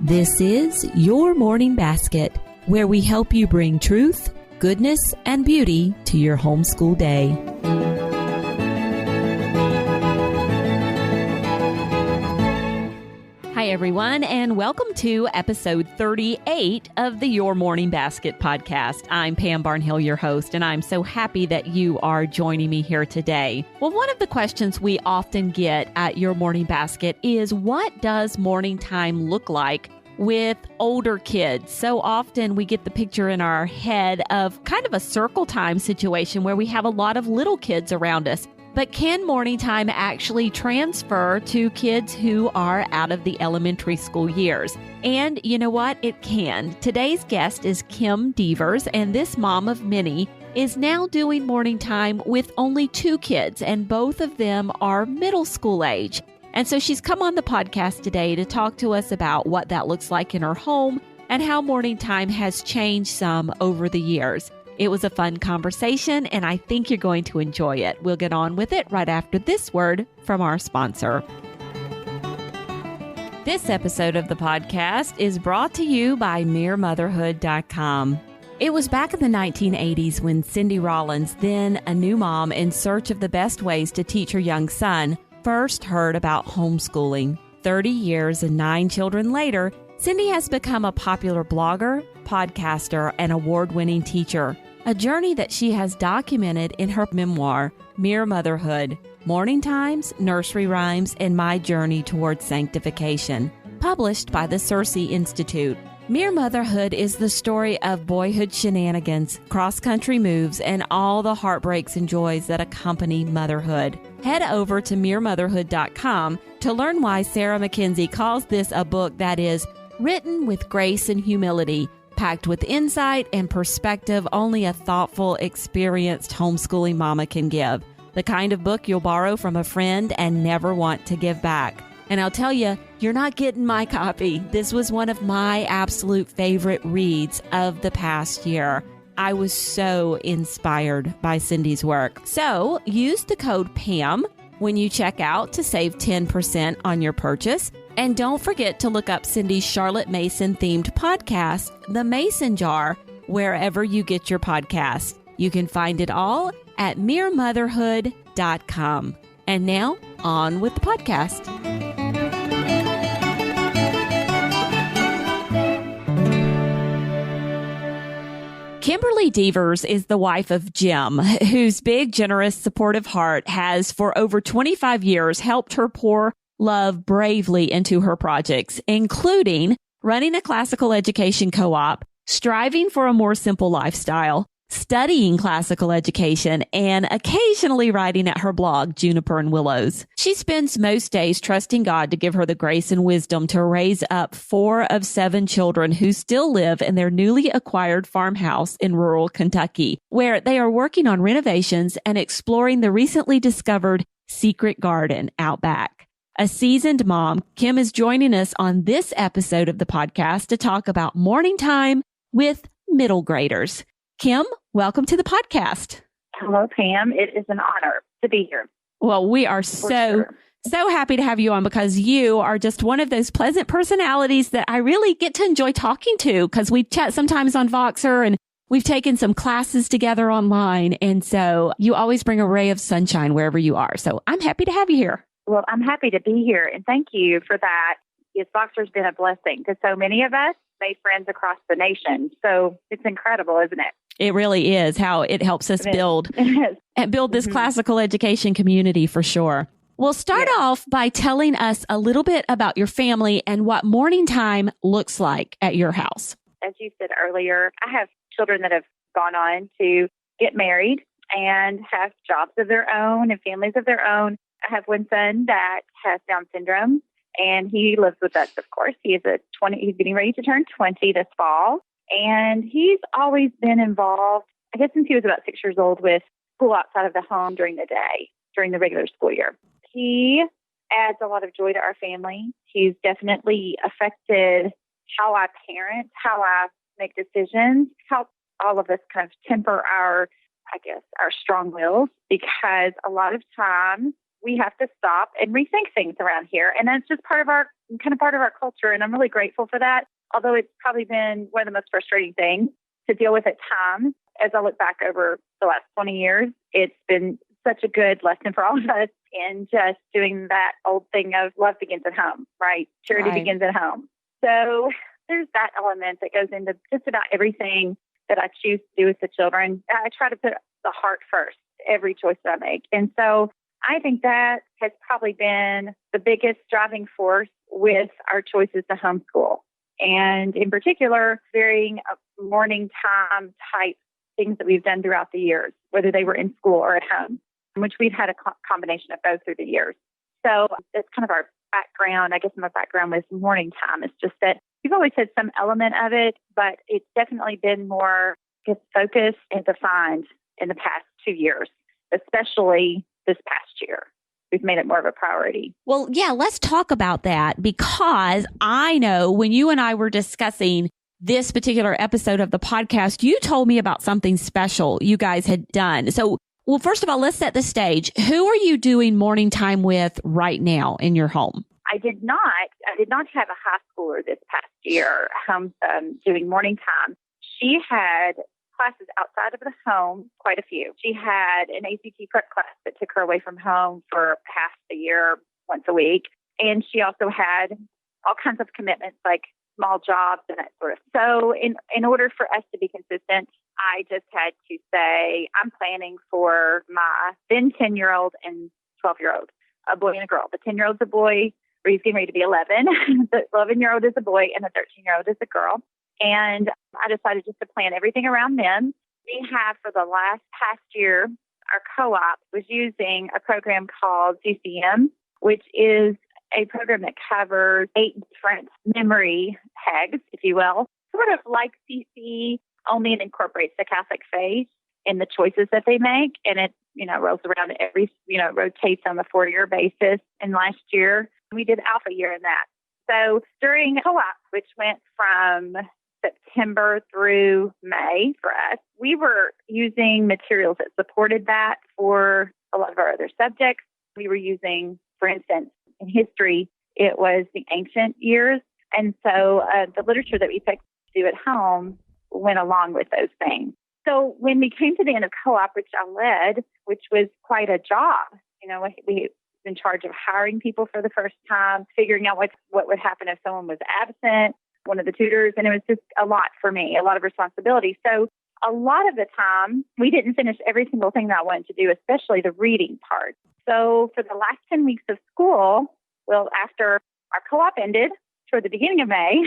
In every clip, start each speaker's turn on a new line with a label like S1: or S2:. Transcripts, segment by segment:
S1: This is Your Morning Basket, where we help you bring truth, goodness, and beauty to your homeschool day. Hi, everyone, and welcome to episode 38 of the Your Morning Basket podcast. I'm Pam Barnhill, your host, and I'm so happy that you are joining me here today. Well, one of the questions we often get at Your Morning Basket is, what does morning time look like with older kids? So often we get the picture in our head of kind of a circle time situation where we have a lot of little kids around us. But can morning time actually transfer to kids who are out of the elementary school years? And you know what? It can. Today's guest is Kim Devers, and this mom of many is now doing morning time with only 2 kids, and both of them are middle school age. And so she's come on the podcast today to talk to us about what that looks like in her home and how morning time has changed some over the years. It was a fun conversation, and I think you're going to enjoy it. We'll get on with it right after this word from our sponsor. This episode of the podcast is brought to you by MereMotherhood.com. It was back in the 1980s when Cindy Rollins, then a new mom in search of the best ways to teach her young son, first heard about homeschooling. 30 years and 9 children later, Cindy has become a popular blogger, podcaster, and award-winning teacher, a journey that she has documented in her memoir, Mere Motherhood, Morning Times, Nursery Rhymes, and My Journey Towards Sanctification, published by the Circe Institute. Mere Motherhood is the story of boyhood shenanigans, cross-country moves, and all the heartbreaks and joys that accompany motherhood. Head over to MereMotherhood.com to learn why Sarah Mackenzie calls this a book that is written with grace and humility, packed with insight and perspective only a thoughtful, experienced homeschooling mama can give. The kind of book you'll borrow from a friend and never want to give back. And I'll tell you, you're not getting my copy. This was one of my absolute favorite reads of the past year. I was so inspired by Cindy's work. So use the code PAM when you check out to save 10% on your purchase. And don't forget to look up Cindy's Charlotte Mason themed podcast, The Mason Jar, wherever you get your podcasts. You can find it all at MereMotherhood.com. And now, on with the podcast. Kimberly Devers is the wife of Jim, whose big, generous, supportive heart has for over 25 years helped her pour love bravely into her projects, including running a classical education co-op, striving for a more simple lifestyle, studying classical education, and occasionally writing at her blog, Juniper and Willows. She spends most days trusting God to give her the grace and wisdom to raise up 4 of 7 children who still live in their newly acquired farmhouse in rural Kentucky, where they are working on renovations and exploring the recently discovered secret garden out back. A seasoned mom, Kim is joining us on this episode of the podcast to talk about morning time with middle graders. Kim, welcome to the podcast.
S2: Hello, Pam. It is an honor to be here.
S1: Well, we are so happy to have you on because you are just one of those pleasant personalities that I really get to enjoy talking to because we chat sometimes on Voxer and we've taken some classes together online. And so you always bring a ray of sunshine wherever you are. So I'm happy to have you here.
S2: Well, I'm happy to be here, and thank you for that. Yes, Voxer's been a blessing to so many of us, made friends across the nation. So it's incredible, isn't it?
S1: It really is how it helps us build this classical education community for sure. Well, start off by telling us a little bit about your family and what morning time looks like at your house.
S2: As you said earlier, I have children that have gone on to get married and have jobs of their own and families of their own. I have one son that has Down syndrome, and he lives with us, of course. He's He's getting ready to turn 20 this fall, and he's always been involved, I guess since he was about 6 years old, with school outside of the home during the day, during the regular school year. He adds a lot of joy to our family. He's definitely affected how I parent, how I make decisions, how all of us kind of temper our strong wills, because a lot of times we have to stop and rethink things around here. And that's just part of our culture. And I'm really grateful for that. Although it's probably been one of the most frustrating things to deal with at times. As I look back over the last 20 years, it's been such a good lesson for all of us in just doing that old thing of love begins at home, right? Charity begins at home. So there's that element that goes into just about everything that I choose to do with the children. I try to put the heart first, every choice that I make. And so I think that has probably been the biggest driving force with our choices to homeschool. And in particular, varying morning time type things that we've done throughout the years, whether they were in school or at home, which we've had a combination of both through the years. So that's kind of our background. I guess my background with morning time is just that we've always had some element of it, but it's definitely been more focused and defined in the past 2 years, especially this past year. We've made it more of a priority.
S1: Well, yeah, let's talk about that, because I know when you and I were discussing this particular episode of the podcast, you told me about something special you guys had done. So, well, first of all, let's set the stage. Who are you doing morning time with right now in your home?
S2: I did not have a high schooler this past year doing morning time. She had classes outside of the home, quite a few. She had an ACT prep class that took her away from home for half the year, once a week. And she also had all kinds of commitments like small jobs and that sort of. So in order for us to be consistent, I just had to say, I'm planning for my then 10-year-old and 12-year-old, a boy and a girl. The 10-year-old's a boy, or he's getting ready to be 11. The 11-year-old is a boy and the 13-year-old is a girl. And I decided just to plan everything around them. We have, for the past year, our co-op was using a program called CCM, which is a program that covers 8 different memory pegs, if you will, sort of like CC, only it incorporates the Catholic faith in the choices that they make. And it, rolls around rotates on the 4-year basis. And last year, we did Alpha year in that. So during co-op, which went from September through May for us, we were using materials that supported that for a lot of our other subjects. We were using, for instance, in history, it was the ancient years. And so the literature that we picked to do at home went along with those things. So when we came to the end of co-op, which I led, which was quite a job, we were in charge of hiring people for the first time, figuring out what would happen if someone was absent, one of the tutors, and it was just a lot for me, a lot of responsibility. So a lot of the time, we didn't finish every single thing that I wanted to do, especially the reading part. So for the last 10 weeks of school, after our co-op ended toward the beginning of May,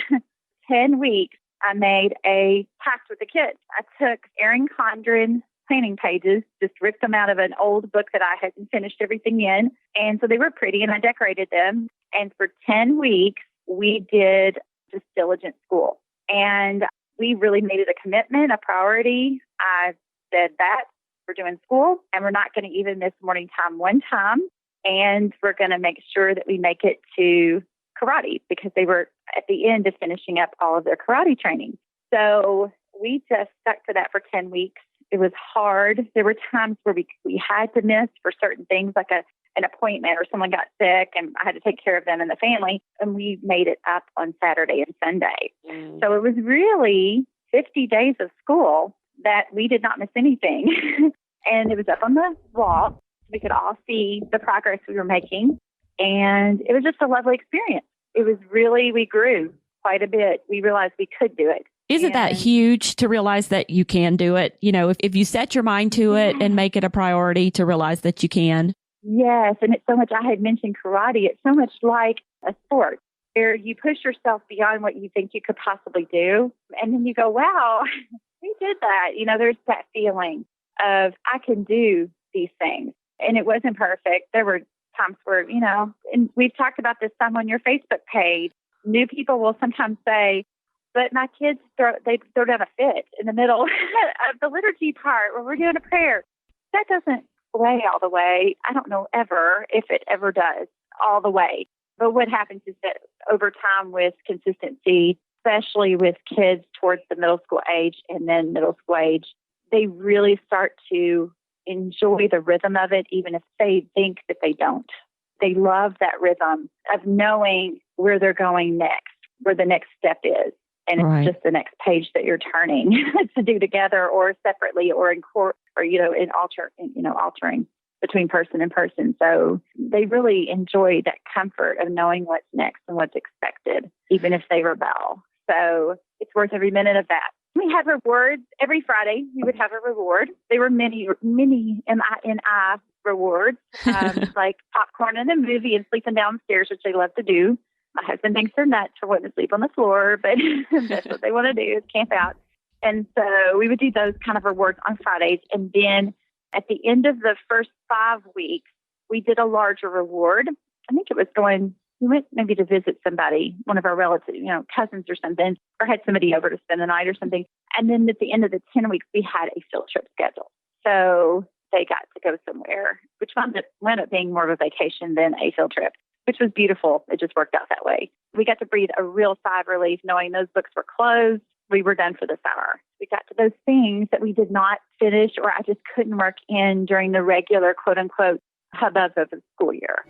S2: 10 weeks, I made a pact with the kids. I took Erin Condren planning pages, just ripped them out of an old book that I hadn't finished everything in. And so they were pretty, and I decorated them. And for 10 weeks, we did just diligent school. And we really made it a commitment, a priority. I said that we're doing school, and we're not going to even miss morning time one time. And we're going to make sure that we make it to karate, because they were at the end of finishing up all of their karate training. So we just stuck to that for 10 weeks. It was hard. There were times where we had to miss for certain things, like an appointment, or someone got sick and I had to take care of them and the family. And we made it up on Saturday and Sunday. So it was really 50 days of school that we did not miss anything. And it was up on the wall. So we could all see the progress we were making. And it was just a lovely experience. It was really, we grew quite a bit. We realized we could do it.
S1: Isn't that huge to realize that you can do it? If you set your mind to it and make it a priority, to realize that you can.
S2: Yes. And it's so much, I had mentioned karate. It's so much like a sport where you push yourself beyond what you think you could possibly do. And then you go, wow, we did that. There's that feeling of I can do these things. And it wasn't perfect. There were times where, and we've talked about this some on your Facebook page. New people will sometimes say, but my kids throw down a fit in the middle of the liturgy part where we're doing a prayer. That doesn't play all the way. I don't know ever if it ever does all the way. But what happens is that over time with consistency, especially with kids towards the middle school age and then middle school age, they really start to enjoy the rhythm of it, even if they think that they don't. They love that rhythm of knowing where they're going next, where the next step is. And it's just the next page that you're turning to do together or separately or in court or, altering between person and person. So they really enjoy that comfort of knowing what's next and what's expected, even if they rebel. So it's worth every minute of that. We had rewards every Friday. We would have a reward. They were many M-I-N-I rewards, like popcorn in a movie and sleeping downstairs, which they love to do. My husband thinks they're nuts for wanting to sleep on the floor, but that's what they want to do is camp out. And so we would do those kind of rewards on Fridays. And then at the end of the first 5 weeks, we did a larger reward. I think it was we went maybe to visit somebody, one of our relatives, cousins or something, or had somebody over to spend the night or something. And then at the end of the 10 weeks, we had a field trip scheduled. So they got to go somewhere, which wound up being more of a vacation than a field trip, which was beautiful. It just worked out that way. We got to breathe a real sigh of relief knowing those books were closed. We were done for the summer. We got to those things that we did not finish or I just couldn't work in during the regular, quote unquote, hubbub of the school year.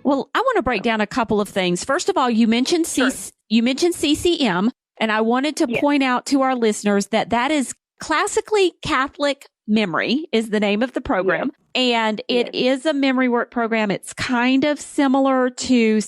S1: Well, I want to break down a couple of things. First of all, you mentioned CCM, and I wanted to point out to our listeners that is classically Catholic Memory is the name of the program. Yes. And it is a memory work program. It's kind of similar to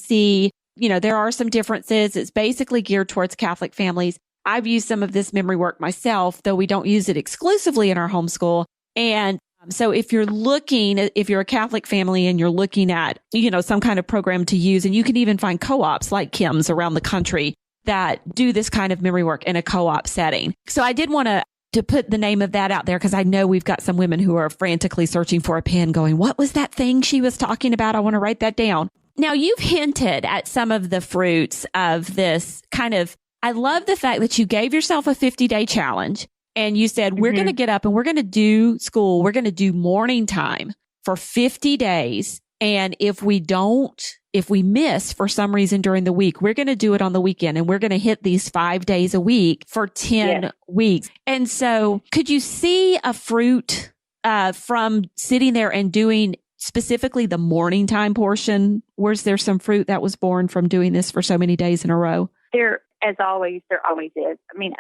S1: there are some differences. It's basically geared towards Catholic families. I've used some of this memory work myself, though we don't use it exclusively in our homeschool. And so if you're a Catholic family and you're looking at, some kind of program to use, and you can even find co-ops like Kim's around the country that do this kind of memory work in a co-op setting. So I did want to put the name of that out there because I know we've got some women who are frantically searching for a pen going, what was that thing she was talking about? I want to write that down. Now, you've hinted at some of the fruits of this I love the fact that you gave yourself a 50-day challenge. And you said, we're going to get up and we're going to do school. We're going to do morning time for 50 days. And if we miss for some reason during the week, we're going to do it on the weekend and we're going to hit these 5 days a week for 10 weeks. And so could you see a fruit from sitting there and doing specifically the morning time portion? Was there some fruit that was born from doing this for so many days in a row?
S2: There always is. I mean,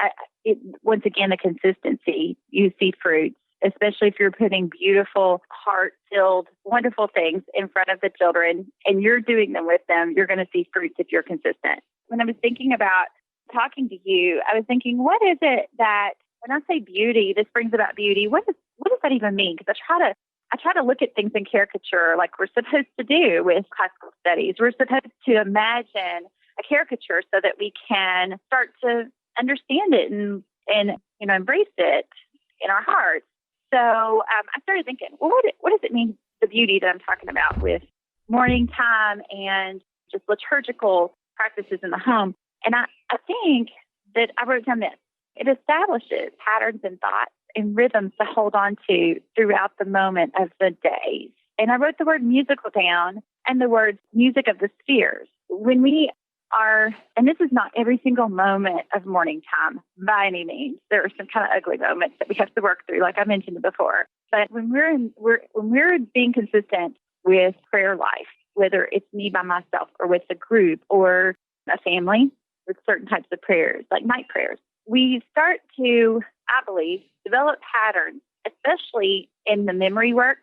S2: once again, the consistency, you see fruits, especially if you're putting beautiful, heart-filled, wonderful things in front of the children and you're doing them with them, you're going to see fruits if you're consistent. When I was thinking about talking to you, I was thinking, what is it that when I say beauty, this brings about beauty, what does that even mean? Because I try to look at things in caricature like we're supposed to do with classical studies. We're supposed to imagine a caricature so that we can start to understand it and embrace it in our hearts. So I started thinking, well, what does it mean, the beauty that I'm talking about with morning time and just liturgical practices in the home? And I think that I wrote down this. It establishes patterns and thoughts and rhythms to hold on to throughout the moment of the days. And I wrote the word musical down and the words music of the spheres. When we are, and this is not every single moment of morning time by any means. There are some kind of ugly moments that we have to work through, like I mentioned before. But when we're being consistent with prayer life, whether it's me by myself or with a group or a family with certain types of prayers, like night prayers, we start to, I believe, develop patterns, especially in the memory work.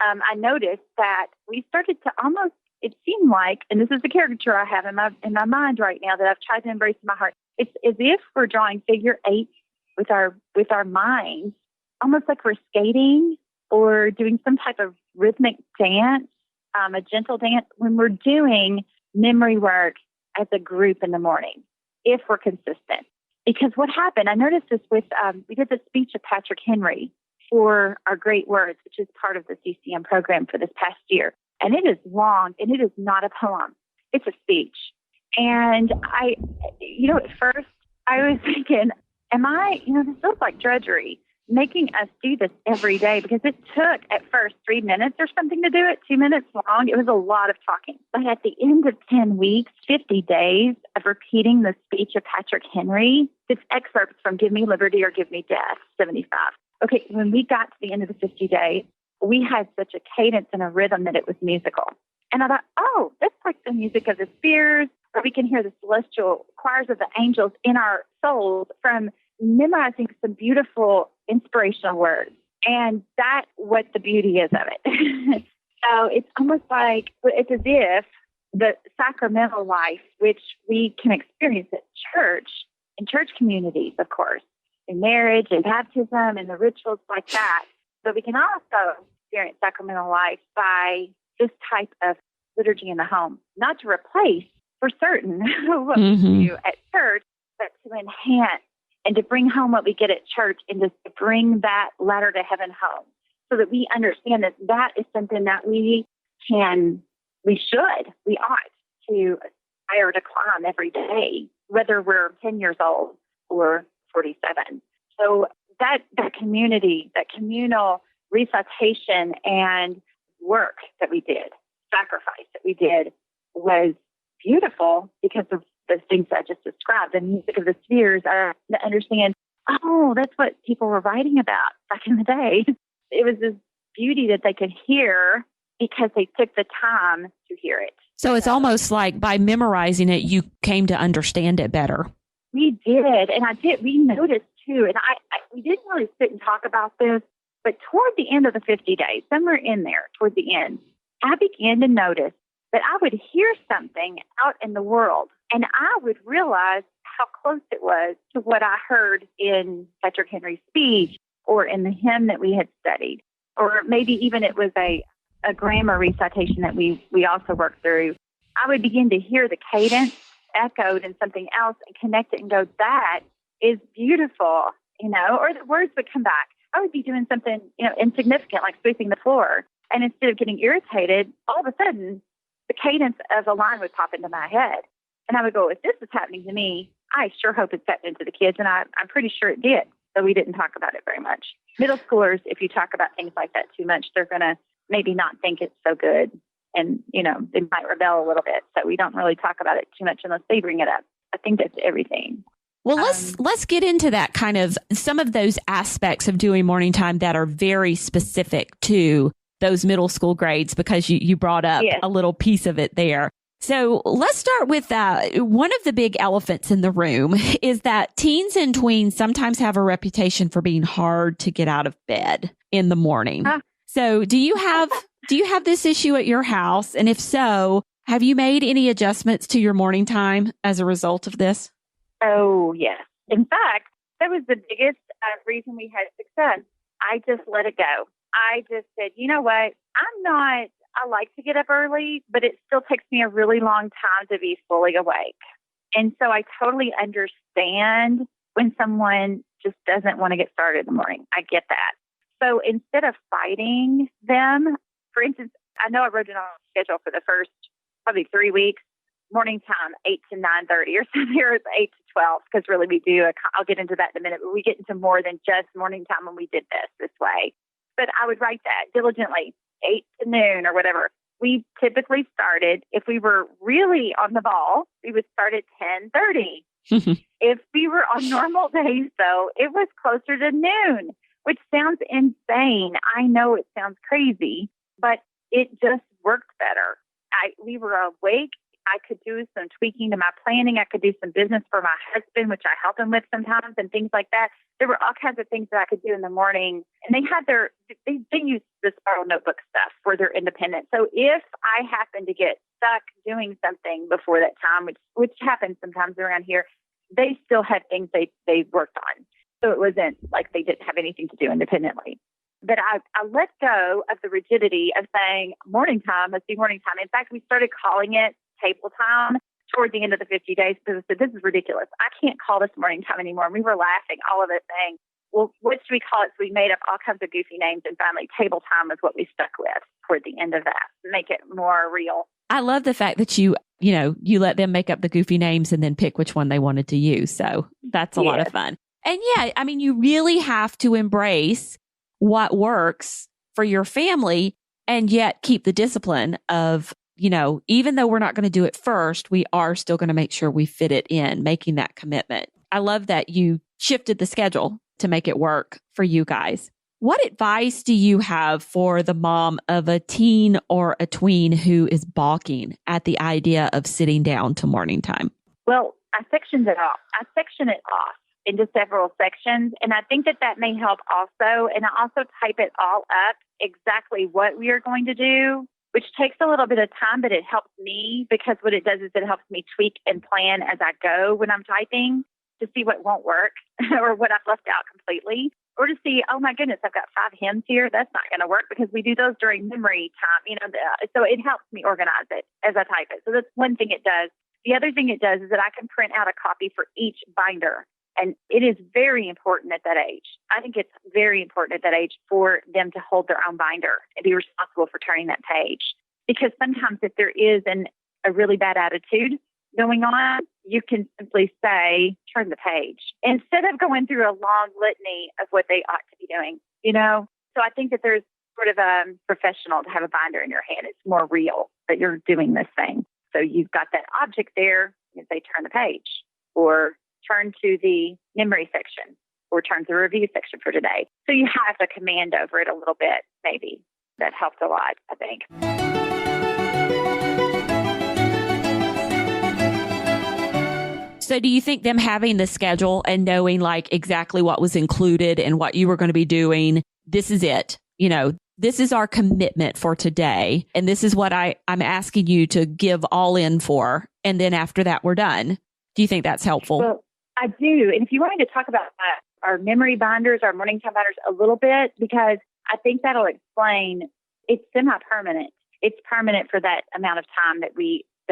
S2: I noticed that we started to almost, it seemed like, and this is the caricature I have in my mind right now that I've tried to embrace in my heart. It's as if we're drawing figure eights with our minds, almost like we're skating or doing some type of rhythmic dance, a gentle dance when we're doing memory work as a group in the morning, if we're consistent. Because what happened, I noticed this with, we did the speech of Patrick Henry for our Great Words, which is part of the CCM program for this past year. And it is long, and it is not a poem. It's a speech. And at first I was thinking, this feels like drudgery. making us do this every day because it took at first 3 minutes or something to do it, 2 minutes long. It was a lot of talking. But at the end of 10 weeks, 50 days of repeating the speech of Patrick Henry, it's excerpts from Give Me Liberty or Give Me Death, 75. Okay, when we got to the end of the 50 days, we had such a cadence and a rhythm that it was musical. And I thought, oh, that's like the music of the spheres, or we can hear the celestial choirs of the angels in our souls from memorizing some beautiful inspirational words. And that's what the beauty is of it. So it's almost like, it's as if the sacramental life, which we can experience at church, in church communities, of course, in marriage and baptism and the rituals like that, but we can also experience sacramental life by this type of liturgy in the home, not to replace, for certain, what we do at church, but to enhance and to bring home what we get at church and just to bring that ladder to heaven home so that we understand that that is something that we ought to aspire to climb every day, whether we're 10 years old or 47. So that community, that communal recitation and work that we did, sacrifice that we did, was beautiful because of the things I just described, the music of the spheres. I understand, oh, that's what people were writing about back in the day. It was this beauty that they could hear because they took the time to hear it.
S1: So it's almost like by memorizing it, you came to understand it better.
S2: We did, and we noticed too, and we didn't really sit and talk about this, but toward the end of the 50 days, somewhere in there, toward the end, I began to notice that I would hear something out in the world, and I would realize how close it was to what I heard in Patrick Henry's speech or in the hymn that we had studied, or maybe even it was a grammar recitation that we also worked through. I would begin to hear the cadence echoed in something else and connect it and go, that is beautiful, or the words would come back. I would be doing something, insignificant, like sweeping the floor. And instead of getting irritated, all of a sudden, the cadence of a line would pop into my head. And I would go, if this is happening to me, I sure hope it's happening to the kids. And I'm pretty sure it did. So we didn't talk about it very much. Middle schoolers, if you talk about things like that too much, they're going to maybe not think it's so good. And, they might rebel a little bit. So we don't really talk about it too much unless they bring it up. I think that's everything.
S1: Well, let's get into that kind of some of those aspects of doing morning time that are very specific to those middle school grades, because you brought up a little piece of it there. So let's start with one of the big elephants in the room is that teens and tweens sometimes have a reputation for being hard to get out of bed in the morning. So do you have this issue at your house? And if so, have you made any adjustments to your morning time as a result of this?
S2: Oh, yes. In fact, that was the biggest reason we had success. I just let it go. I just said, you know what? I like to get up early, but it still takes me a really long time to be fully awake. And so I totally understand when someone just doesn't want to get started in the morning. I get that. So instead of fighting them, for instance, I know I wrote it on a schedule for the first probably 3 weeks, morning time, 8 to 9:30 or something, or it's 8 to 12, because really we do, I'll get into that in a minute, but we get into more than just morning time when we did this way. But I would write that diligently, 8 to noon or whatever. We typically started, if we were really on the ball, we would start at 10:30. If we were on normal days, though, it was closer to noon, which sounds insane. I know it sounds crazy, but it just worked better. We were awake. I could do some tweaking to my planning. I could do some business for my husband, which I help him with sometimes, and things like that. There were all kinds of things that I could do in the morning. And they had they use the spiral notebook stuff for their independence. So if I happen to get stuck doing something before that time, which happens sometimes around here, they still had things they worked on. So it wasn't like they didn't have anything to do independently. But I let go of the rigidity of saying morning time, let's do morning time. In fact, we started calling it table time toward the end of the 50 days because I said, this is ridiculous. I can't call this morning time anymore. And we were laughing, all of us, saying, well, what should we call it? So we made up all kinds of goofy names, and finally table time is what we stuck with toward the end of that, make it more real. I
S1: love the fact that you let them make up the goofy names and then pick which one they wanted to use. So that's a lot of fun. And yeah, I mean, you really have to embrace what works for your family and yet keep the discipline of, even though we're not going to do it first, we are still going to make sure we fit it in, making that commitment. I love that you shifted the schedule to make it work for you guys. What advice do you have for the mom of a teen or a tween who is balking at the idea of sitting down to morning time?
S2: Well, I section it off into several sections. And I think that may help also. And I also type it all up exactly what we are going to do, which takes a little bit of time, but it helps me because what it does is it helps me tweak and plan as I go when I'm typing to see what won't work or what I've left out completely. Or to see, oh my goodness, I've got 5 hymns here. That's not going to work because we do those during memory time, so it helps me organize it as I type it. So that's one thing it does. The other thing it does is that I can print out a copy for each binder. And it is very important at that age. I think it's very important at that age for them to hold their own binder and be responsible for turning that page. Because sometimes if there is a really bad attitude going on, you can simply say, turn the page, instead of going through a long litany of what they ought to be doing, So I think that there's sort of a professional to have a binder in your hand. It's more real that you're doing this thing. So you've got that object there, you say turn the page, or turn to the memory section, or turn to the review section for today. So you have a command over it a little bit, maybe. That helps a lot, I think.
S1: So do you think them having the schedule and knowing like exactly what was included and what you were going to be doing, this is it, this is our commitment for today. And this is what I'm asking you to give all in for. And then after that, we're done. Do you think that's helpful?
S2: Well, I do. And if you want me to talk about our memory binders, our morning time binders a little bit, because I think that'll explain it's semi-permanent. It's permanent for that amount of time that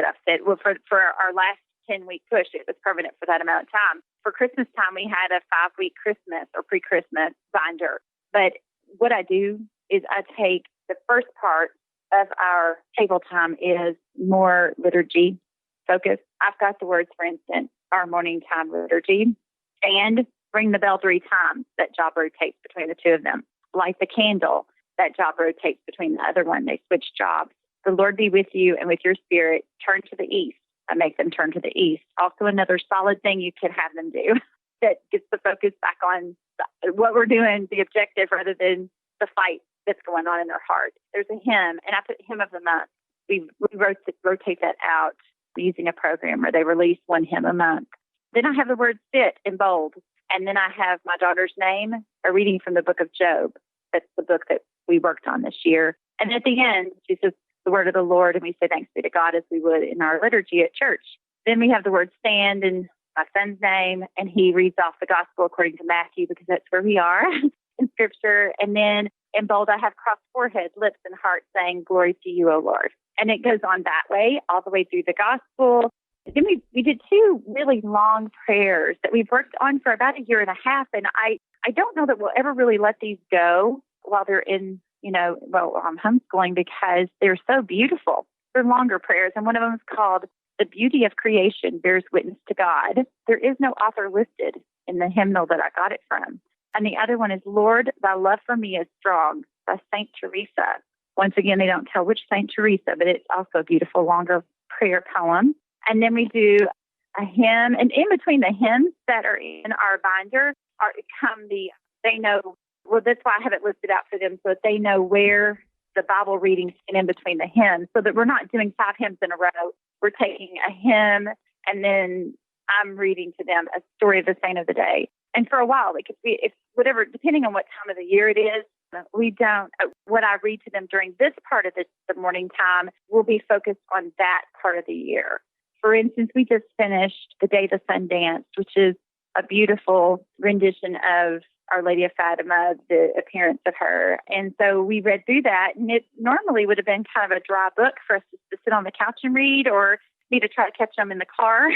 S2: I've said. Well, for our last 10-week push, it was permanent for that amount of time. For Christmas time, we had a 5-week Christmas or pre-Christmas binder. But what I do is I take the first part of our table time is more liturgy focus. I've got the words, for instance, our morning time liturgy, and ring the bell 3 times. That job rotates between the two of them. Light the candle. That job rotates between the other one. They switch jobs. The Lord be with you and with your spirit. Turn to the east. I make them turn to the east. Also another solid thing you could have them do that gets the focus back on what we're doing, the objective, rather than the fight that's going on in their heart. There's a hymn, and I put hymn of the month. We rotate that out using a program where they release 1 hymn a month. Then I have the word sit in bold. And then I have my daughter's name, a reading from the book of Job. That's the book that we worked on this year. And at the end, she says the word of the Lord, and we say thanks be to God as we would in our liturgy at church. Then we have the word stand in my son's name, and he reads off the gospel according to Matthew because that's where we are in scripture. And then in bold, I have crossed forehead, lips, and heart saying, glory to you, O Lord. And it goes on that way, all the way through the gospel. Then we did 2 really long prayers that we've worked on for about 1.5 years. And I don't know that we'll ever really let these go while they're in, homeschooling, because they're so beautiful. They're longer prayers. And one of them is called The Beauty of Creation Bears Witness to God. There is no author listed in the hymnal that I got it from. And the other one is, Lord, thy love for me is strong, by St. Teresa. Once again, they don't tell which St. Teresa, but it's also a beautiful longer prayer poem. And then we do a hymn, and in between the hymns that are in our binder that's why I have it listed out for them, so that they know where the Bible readings fit in between the hymns, so that we're not doing 5 hymns in a row. We're taking a hymn, and then I'm reading to them a story of the saint of the day. And for a while, depending on what time of the year it is, what I read to them during this part of the morning time will be focused on that part of the year. For instance, we just finished The Day the Sun Danced, which is a beautiful rendition of Our Lady of Fatima, the appearance of her. And so we read through that, and it normally would have been kind of a dry book for us to sit on the couch and read, or me to try to catch them in the car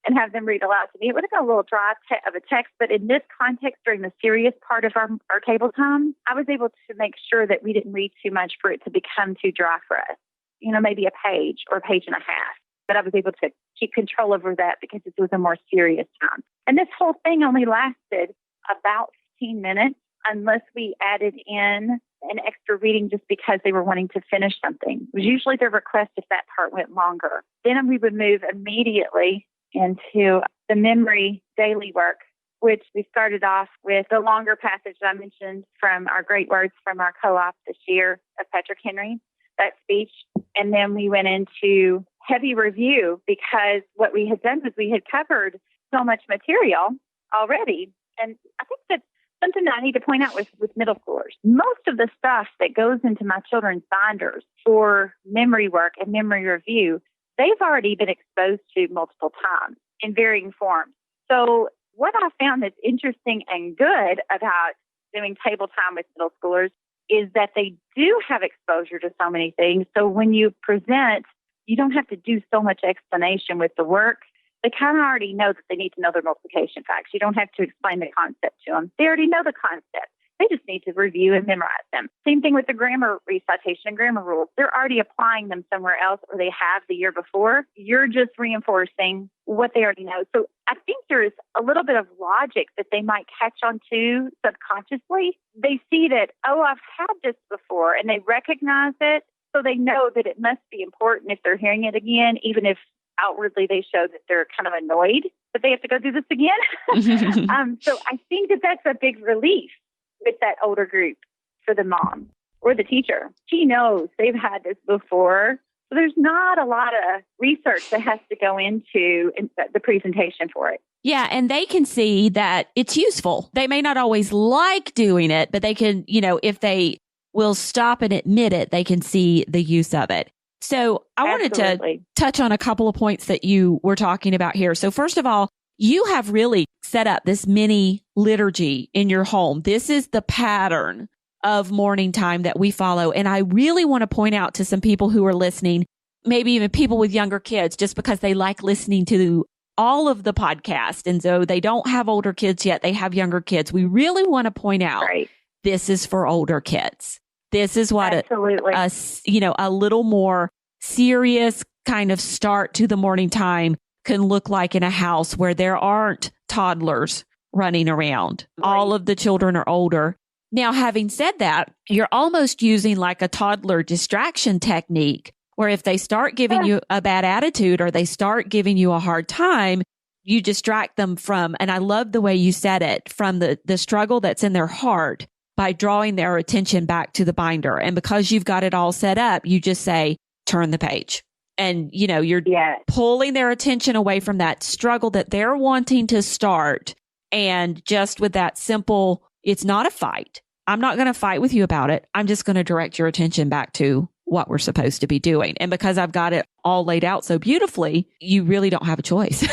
S2: and have them read aloud to me. It would have been a little dry of a text, but in this context, during the serious part of our table time, I was able to make sure that we didn't read too much for it to become too dry for us. Maybe a page or a page and a half. but I was able to keep control over that because it was a more serious time. And this whole thing only lasted about 15 minutes unless we added in an extra reading just because they were wanting to finish something. It was usually their request if that part went longer. Then we would move immediately into the memory daily work, which we started off with the longer passage that I mentioned from our Great Words from our co-op this year of Patrick Henry, that speech. And then we went into heavy review because what we had done was we had covered so much material already. And I think that's something that I need to point out with middle schoolers. Most of the stuff that goes into my children's binders for memory work and memory review, they've already been exposed to multiple times in varying forms. So what I found that's interesting and good about doing table time with middle schoolers is that they do have exposure to so many things. So when you present, you don't have to do so much explanation with the work. They kind of already know that they need to know their multiplication facts. You don't have to explain the concept to them. They already know the concept. They just need to review and memorize them. Same thing with the grammar recitation and grammar rules. They're already applying them somewhere else, or they have the year before. You're just reinforcing what they already know. So I think there is a little bit of logic that they might catch on to subconsciously. They see that, oh, I've had this before, and they recognize it. So they know that it must be important if they're hearing it again, even if outwardly they show that they're kind of annoyed that they have to go do this again. So I think that that's a big relief with that older group for the mom or the teacher. She knows they've had this before. So there's not a lot of research that has to go into the presentation for it.
S1: Yeah, and they can see that it's useful. They may not always like doing it, but they can, if they will stop and admit it, they can see the use of it. So I wanted to touch on a couple of points that you were talking about here. So first of all, you have really set up this mini liturgy in your home. This is the pattern of morning time that we follow. And I really want to point out to some people who are listening, maybe even people with younger kids, just because they like listening to all of the podcast. And so they don't have older kids yet. They have younger kids. We really want to point out this is for older kids. This is what a little more serious kind of start to the morning time can look like in a house where there aren't toddlers running around. Right. All of the children are older. Now, having said that, you're almost using like a toddler distraction technique where if they start giving you a bad attitude or they start giving you a hard time, you distract them from, and I love the way you said it, from the struggle that's in their heart by drawing their attention back to the binder. And because you've got it all set up, you just say, turn the page. And, you're pulling their attention away from that struggle that they're wanting to start. And just with that simple, it's not a fight. I'm not going to fight with you about it. I'm just going to direct your attention back to what we're supposed to be doing. And because I've got it all laid out so beautifully, you really don't have a choice.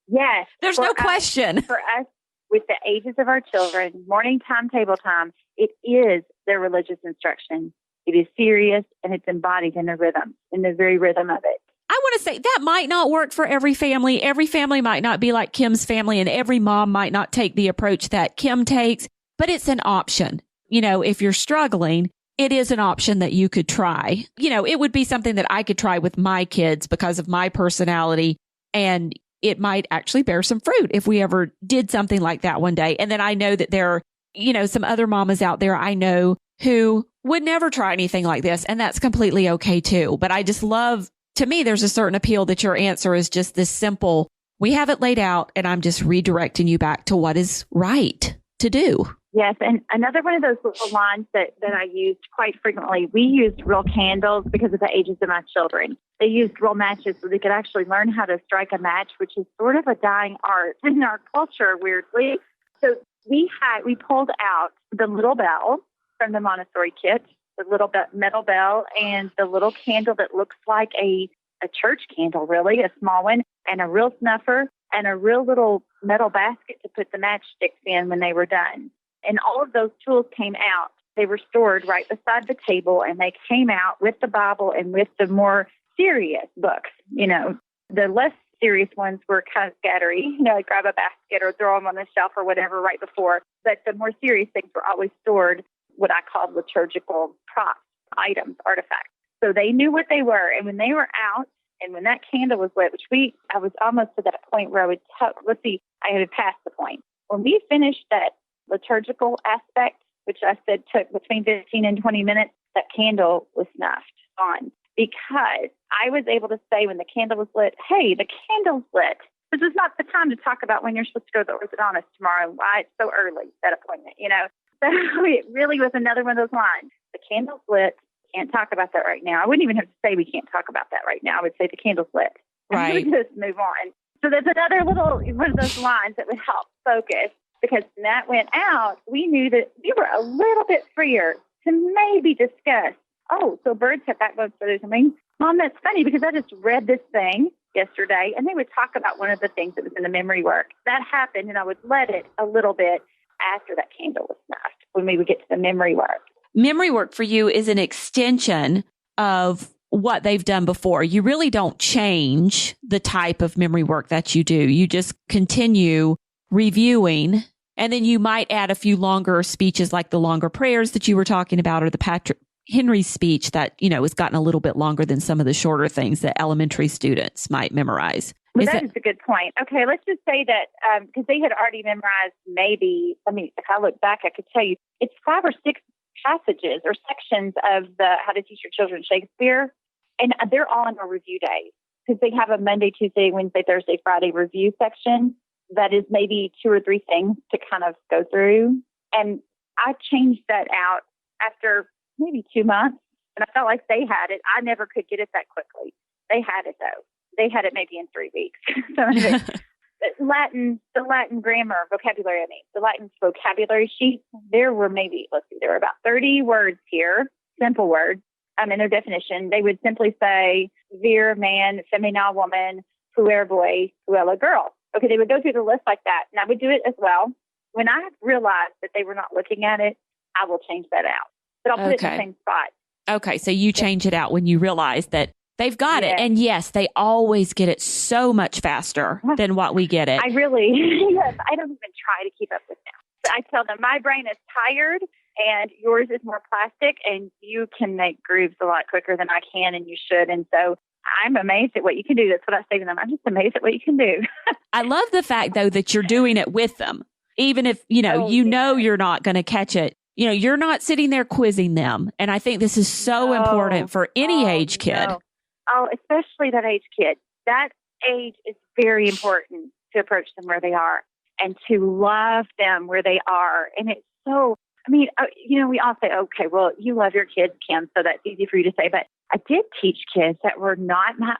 S2: Yes.
S1: There's no question.
S2: For us, with the ages of our children, morning time, table time, it is their religious instruction. It is serious and it's embodied in the rhythm, in the very rhythm of it.
S1: I want to say that might not work for every family. Every family might not be like Kim's family, and every mom might not take the approach that Kim takes, but it's an option. If you're struggling, it is an option that you could try. It would be something that I could try with my kids because of my personality, and it might actually bear some fruit if we ever did something like that one day. And then I know that there are, some other mamas out there I know who would never try anything like this. And that's completely okay too. But I just love, to me, there's a certain appeal that your answer is just this simple. We have it laid out and I'm just redirecting you back to what is right to do.
S2: Yes. And another one of those little lines that I used quite frequently, we used real candles because of the ages of my children. They used real matches so they could actually learn how to strike a match, which is sort of a dying art in our culture, weirdly. So we pulled out the little bell from the Montessori kit, the little metal bell, and the little candle that looks like a church candle, really, a small one, and a real snuffer, and a real little metal basket to put the matchsticks in when they were done. And all of those tools came out. They were stored right beside the table, and they came out with the Bible and with the more serious books. The less serious ones were kind of scattery, like grab a basket or throw them on the shelf or whatever right before. But the more serious things were always stored, what I called liturgical props, items, artifacts. So they knew what they were. And when they were out And when that candle was lit, I was almost to that point where I would I had passed the point. When we finished that liturgical aspect, which I said took between 15 and 20 minutes, that candle was snuffed on, because I was able to say when the candle was lit, hey, the candle's lit. This is not the time to talk about when you're supposed to go to the orthodontist tomorrow, why it's so early, that appointment, So it really was another one of those lines. The candle's lit. Can't talk about that right now. I wouldn't even have to say we can't talk about that right now. I would say the candle's lit.
S1: Right.
S2: And we just move on. So there's another little one of those lines that would help focus, because when that went out, we knew that we were a little bit freer to maybe discuss, oh, so birds have backbones, feathers, and wings. Mom, that's funny because I just read this thing yesterday, and they would talk about one of the things that was in the memory work. That happened, and I would let it a little bit after that candle was snuffed when we would get to the memory work.
S1: Memory work for you is an extension of what they've done before. You really don't change the type of memory work that you do. You just continue reviewing, and then you might add a few longer speeches, like the longer prayers that you were talking about, or the Patrick Henry's speech that, has gotten a little bit longer than some of the shorter things that elementary students might memorize.
S2: Well, that is a good point. Okay, let's just say that because they had already memorized if I look back, I could tell you it's 5 or 6 passages or sections of the How to Teach Your Children Shakespeare, and they're all in our review days, because they have a Monday, Tuesday, Wednesday, Thursday, Friday review section that is maybe 2 or 3 things to kind of go through. And I changed that out after maybe 2 months, and I felt like they had it. I never could get it that quickly. They had it, though. They had it maybe in 3 weeks. The Latin grammar, vocabulary, the Latin vocabulary sheet, there were about 30 words here, simple words, in their definition. They would simply say, vir, man, femina, woman, puer, boy, puella, girl. Okay, they would go through the list like that, and I would do it as well. When I realized that they were not looking at it, I will change that out. But I'll put it in the same spot.
S1: Okay, so you change it out when you realize that they've got it. And yes, they always get it so much faster than what we get it.
S2: I don't even try to keep up with them. I tell them, my brain is tired and yours is more plastic, and you can make grooves a lot quicker than I can, and you should. And so I'm amazed at what you can do. That's what I say to them. I'm just amazed at what you can do.
S1: I love the fact, though, that you're doing it with them. Even if, you're not going to catch it. You're not sitting there quizzing them. And I think this is so important for any age kid.
S2: No. Oh, especially that age kid. That age is very important to approach them where they are and to love them where they are. And it's so, we all say, okay, well, you love your kids, Kim, so that's easy for you to say. But I did teach kids that were not my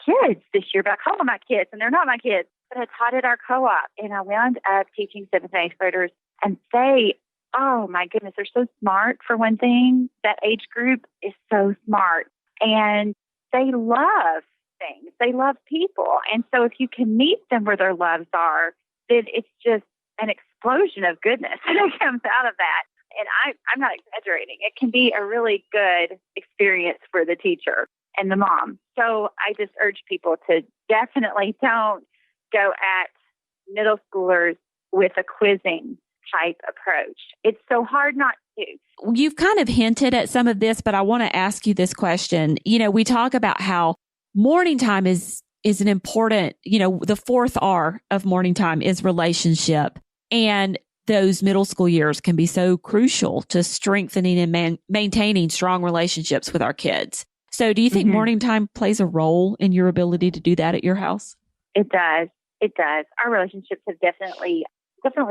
S2: kids this year, but I call them my kids, and they're not my kids. But I taught at our co-op, and I wound up teaching 7th and 8th graders, and oh my goodness, they're so smart. For one thing, that age group is so smart, and they love things. They love people. And so if you can meet them where their loves are, then it's just an explosion of goodness that comes out of that. And I'm not exaggerating. It can be a really good experience for the teacher and the mom. So I just urge people to definitely don't go at middle schoolers with a quizzing type approach. It's so hard not to.
S1: You've kind of hinted at some of this, but I want to ask you this question. We talk about how morning time is an important, the 4th R of morning time is relationship. And those middle school years can be so crucial to strengthening and maintaining strong relationships with our kids. So do you think morning time plays a role in your ability to do that at your house?
S2: It does. It does. Our relationships have definitely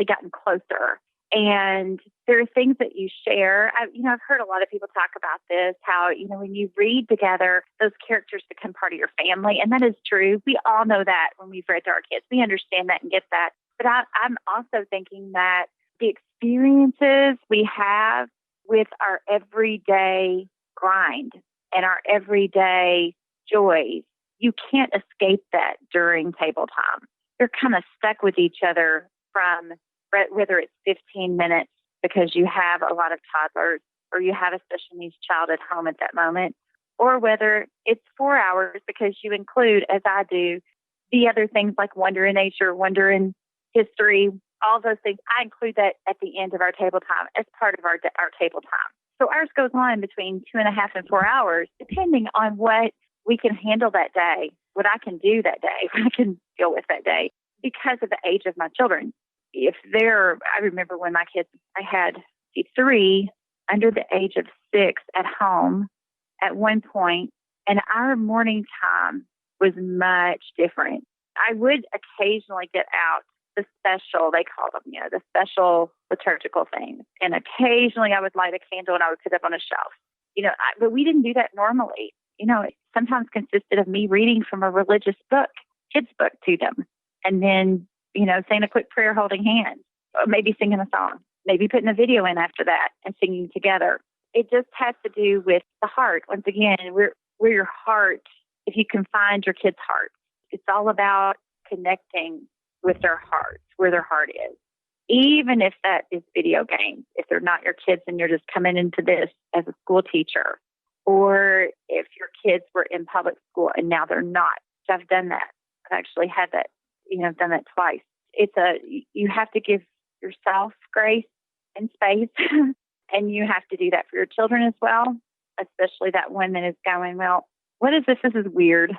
S2: gotten closer. And there are things that you share. I've heard a lot of people talk about this, how, when you read together, those characters become part of your family. And that is true. We all know that when we've read to our kids. We understand that and get that. But I'm also thinking that the experiences we have with our everyday grind and our everyday joys, you can't escape that during table time. You're kind of stuck with each other from whether it's 15 minutes because you have a lot of toddlers or you have a special needs child at home at that moment, or whether it's 4 hours because you include, as I do, the other things like wonder in nature, wonder in history, all those things. I include that at the end of our table time as part of our table time. So ours goes on between 2.5 and 4 hours, depending on what we can handle that day, what I can do that day, what I can deal with that day because of the age of my children. I remember when my kids, I had 3 under the age of 6 at home at one point, and our morning time was much different. I would occasionally get out the special, they call them, the special liturgical things. And occasionally I would light a candle and I would put it up on a shelf. But we didn't do that normally. It sometimes consisted of me reading from a religious book, kids' book to them. And then, saying a quick prayer, holding hands, or maybe singing a song, maybe putting a video in after that and singing together. It just has to do with the heart. Once again, we're your heart, if you can find your kid's heart. It's all about connecting with their hearts, where their heart is. Even if that is video games, if they're not your kids and you're just coming into this as a school teacher, or if your kids were in public school and now they're not. So I've done that. I've actually had that, I've done that twice. You have to give yourself grace and space, and you have to do that for your children as well, especially that one that is going, well, what is this? This is weird.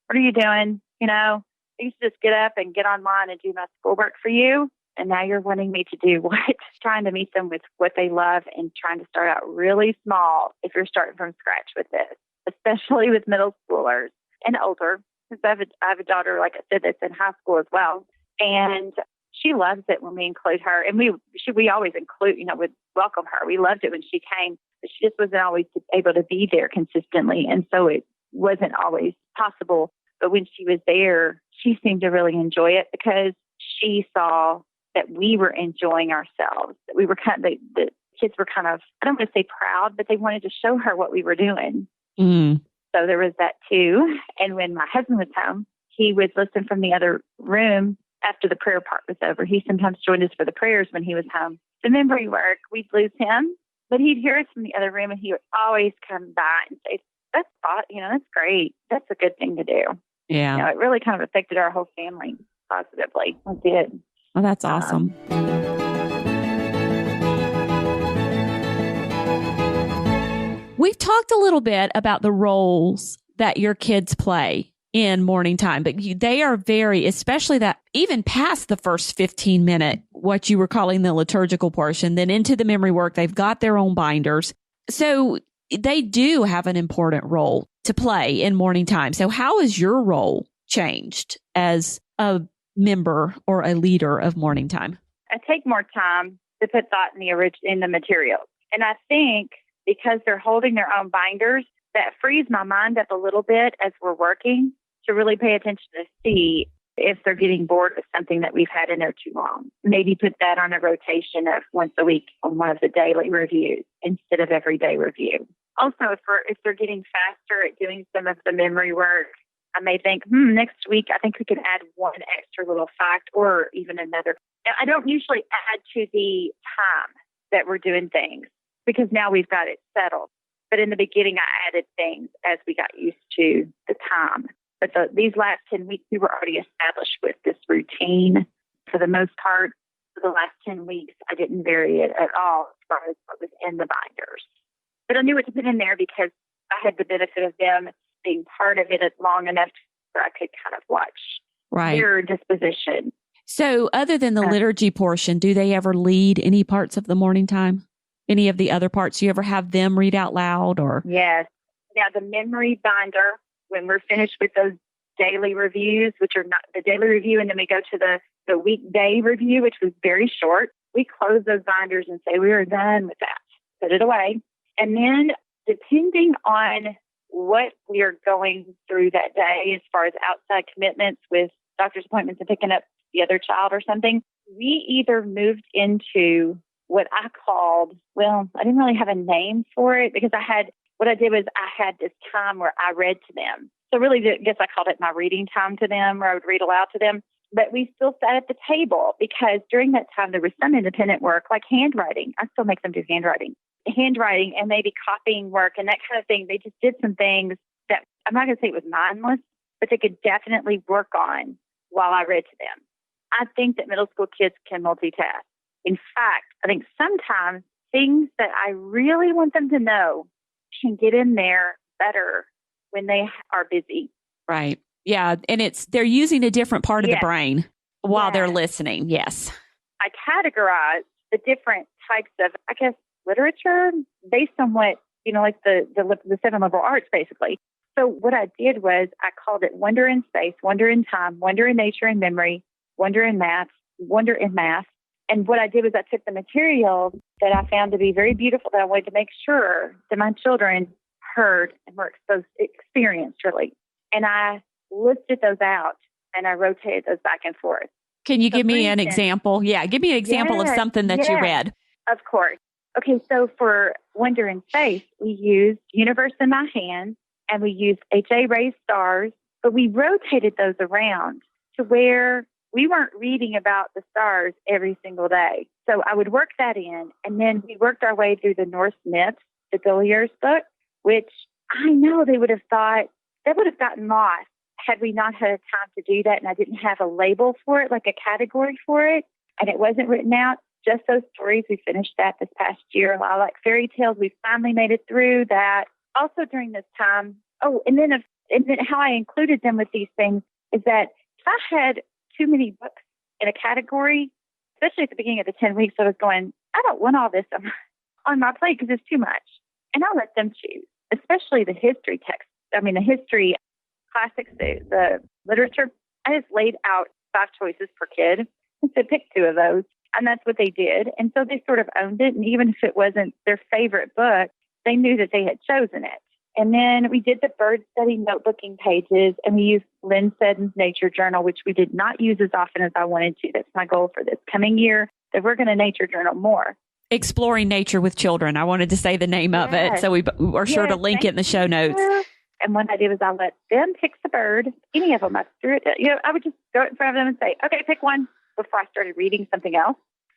S2: What are you doing? I used to just get up and get online and do my schoolwork for you. And now you're wanting me to do what? Trying to meet them with what they love and trying to start out really small if you're starting from scratch with this, especially with middle schoolers and older. Because I have a daughter, like I said, that's in high school as well. And she loves it when we include her. And we always include, would welcome her. We loved it when she came, but she just wasn't always able to be there consistently. And so it wasn't always possible. But when she was there, she seemed to really enjoy it because she saw that we were enjoying ourselves. That we were the kids were kind of, I don't want to say proud, but they wanted to show her what we were doing.
S1: Mm. So
S2: there was that too. And when my husband was home, he would listen from the other room after the prayer part was over. He sometimes joined us for the prayers when he was home. The memory work, we'd lose him, but he'd hear us from the other room and he would always come by and say, that's great. That's a good thing to do.
S1: Yeah.
S2: It really kind of affected our whole family positively. It did.
S1: Oh, that's awesome. We've talked a little bit about the roles that your kids play in morning time, but they are especially that even past the first 15-minute, what you were calling the liturgical portion, then into the memory work, they've got their own binders. So they do have an important role to play in morning time. So how has your role changed as a member or a leader of morning time?
S2: I take more time to put thought in the materials. And I think because they're holding their own binders, that frees my mind up a little bit as we're working to really pay attention to see if they're getting bored with something that we've had in there too long. Maybe put that on a rotation of once a week on one of the daily reviews instead of everyday review. Also, if they're getting faster at doing some of the memory work, I may think, next week, I think we could add one extra little fact or even another. Now, I don't usually add to the time that we're doing things because now we've got it settled. But in the beginning, I added things as we got used to the time. But these last 10 weeks, we were already established with this routine. For the most part, for the last 10 weeks, I didn't vary it at all as far as what was in the binders. But I knew what to put in there because I had the benefit of them being part of it long enough where I could kind of watch their disposition.
S1: So other than the liturgy portion, do they ever lead any parts of the morning time? Any of the other parts? Do you ever have them read out loud? Or
S2: Yes. Now, the memory binder, when we're finished with those daily reviews, which are not the daily review, and then we go to the weekday review, which was very short, we close those binders and say, we are done with that. Put it away. And then depending on what we are going through that day as far as outside commitments with doctor's appointments and picking up the other child or something, we either moved into what I called, I didn't really have a name for it because I had this time where I read to them. So really, I guess I called it my reading time to them, where I would read aloud to them. But we still sat at the table because during that time, there was some independent work like handwriting. I still make them do handwriting and maybe copying work and that kind of thing. They just did some things that I'm not going to say it was mindless, but they could definitely work on while I read to them. I think that middle school kids can multitask. In fact, I think sometimes things that I really want them to know can get in there better when they are busy.
S1: Right. Yeah. And they're using a different part of the
S2: Yes.
S1: brain while they're
S2: Yes.
S1: listening. Yes.
S2: I categorize the different types of, I guess, literature based on what, like the 7 liberal arts, basically. So what I did was I called it Wonder in Space, Wonder in Time, Wonder in Nature and Memory, Wonder in Math, Wonder in Math. And what I did was I took the material that I found to be very beautiful that I wanted to make sure that my children heard and were experienced, really. And I listed those out and I rotated those back and forth.
S1: Can you give me an example? Yeah, give me an example of something that you read.
S2: Of course. Okay, so for Wonder in Space, we used Universe in My Hand and we used H.A. Ray's Stars, but we rotated those around to where we weren't reading about the stars every single day. So I would work that in, and then we worked our way through the Norse myths, the Dillier's book, which I know they would have thought that would have gotten lost had we not had time to do that, and I didn't have a label for it, like a category for it, and it wasn't written out. Just those stories. We finished that this past year. Lilac Fairy Tales. We finally made it through that. Also during this time. Oh, and then how I included them with these things is that if I had too many books in a category, especially at the beginning of the 10 weeks, I was going, I don't want all this on my plate because it's too much. And I'll let them choose, especially the history text. The history classics, the literature. I just laid out 5 choices per kid and said, pick 2 of those. And that's what they did. And so they sort of owned it. And even if it wasn't their favorite book, they knew that they had chosen it. And then we did the bird study notebooking pages, and we used Lynn Seddon's Nature Journal, which we did not use as often as I wanted to. That's my goal for this coming year, that we're going to nature journal more.
S1: Exploring Nature with Children. I wanted to say the name of it, so we are sure to link it in the show notes.
S2: And what I did was I let them pick the bird, any of them. I would just go in front of them and say, okay, pick one, before I started reading something else.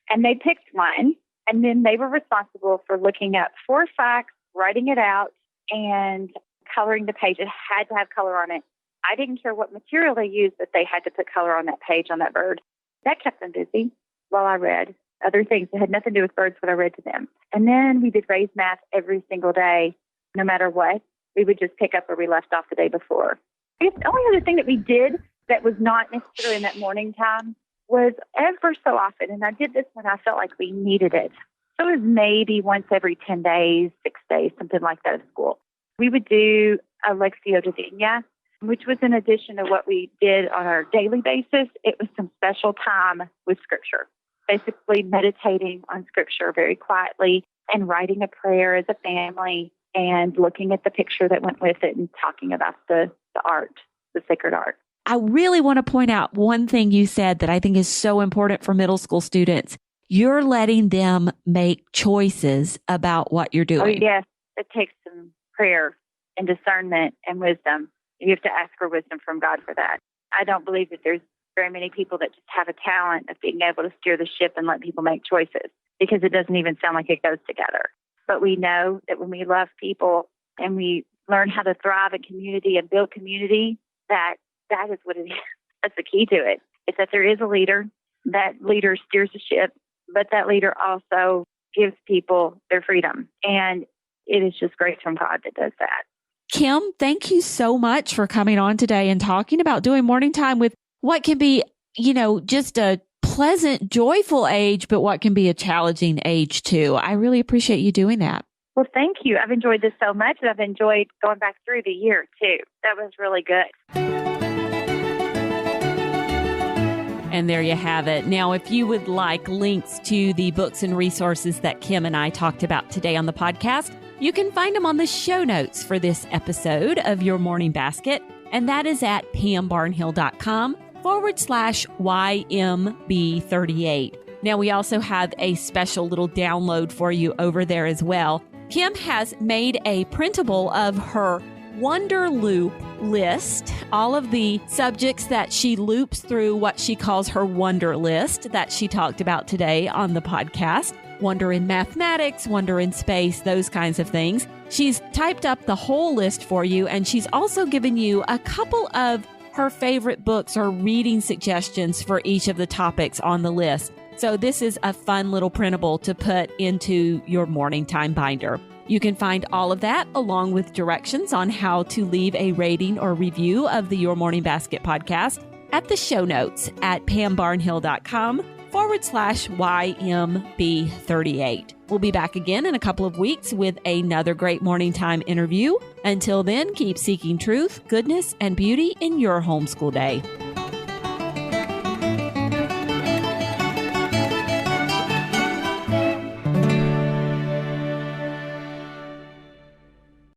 S2: And they picked one, and then they were responsible for looking up 4 facts, writing it out, and coloring the page. It had to have color on it. I didn't care what material they used, but they had to put color on that page on that bird. That kept them busy while I read other things that had nothing to do with birds, what I read to them. And then we did raised math every single day, no matter what. We would just pick up where we left off the day before. I guess the only other thing that we did that was not necessarily in that morning time was ever so often, and I did this when I felt like we needed it. So it was maybe once every 10 days, 6 days, something like that at school. We would do a Lectio Divina, which was in addition to what we did on our daily basis. It was some special time with Scripture, basically meditating on Scripture very quietly and writing a prayer as a family and looking at the picture that went with it and talking about the art, the sacred art.
S1: I really want to point out one thing you said that I think is so important for middle school students. You're letting them make choices about what you're doing.
S2: Oh, yes. It takes some prayer and discernment and wisdom. You have to ask for wisdom from God for that. I don't believe that there's very many people that just have a talent of being able to steer the ship and let people make choices, because it doesn't even sound like it goes together. But we know that when we love people and we learn how to thrive in community and build community, that is what it is. That's the key to it. It's that there is a leader. That leader steers the ship, but that leader also gives people their freedom. And it is just grace from God that does that.
S1: Kim, thank you so much for coming on today and talking about doing morning time with what can be, just a pleasant, joyful age, but what can be a challenging age too. I really appreciate you doing that.
S2: Well, thank you. I've enjoyed this so much, and I've enjoyed going back through the year too. That was really good.
S1: And there you have it. Now, if you would like links to the books and resources that Kim and I talked about today on the podcast, you can find them on the show notes for this episode of Your Morning Basket. And that is at pambarnhill.com/YMB38. Now, we also have a special little download for you over there as well. Kim has made a printable of her Wonder Loop list, all of the subjects that she loops through what she calls her Wonder List that she talked about today on the podcast. Wonder in mathematics, wonder in space, those kinds of things. She's typed up the whole list for you, and she's also given you a couple of her favorite books or reading suggestions for each of the topics on the list. So this is a fun little printable to put into your morning time binder. You can find all of that along with directions on how to leave a rating or review of the Your Morning Basket podcast at the show notes at pambarnhill.com/YMB38. We'll be back again in a couple of weeks with another great morning time interview. Until then, keep seeking truth, goodness, and beauty in your homeschool day.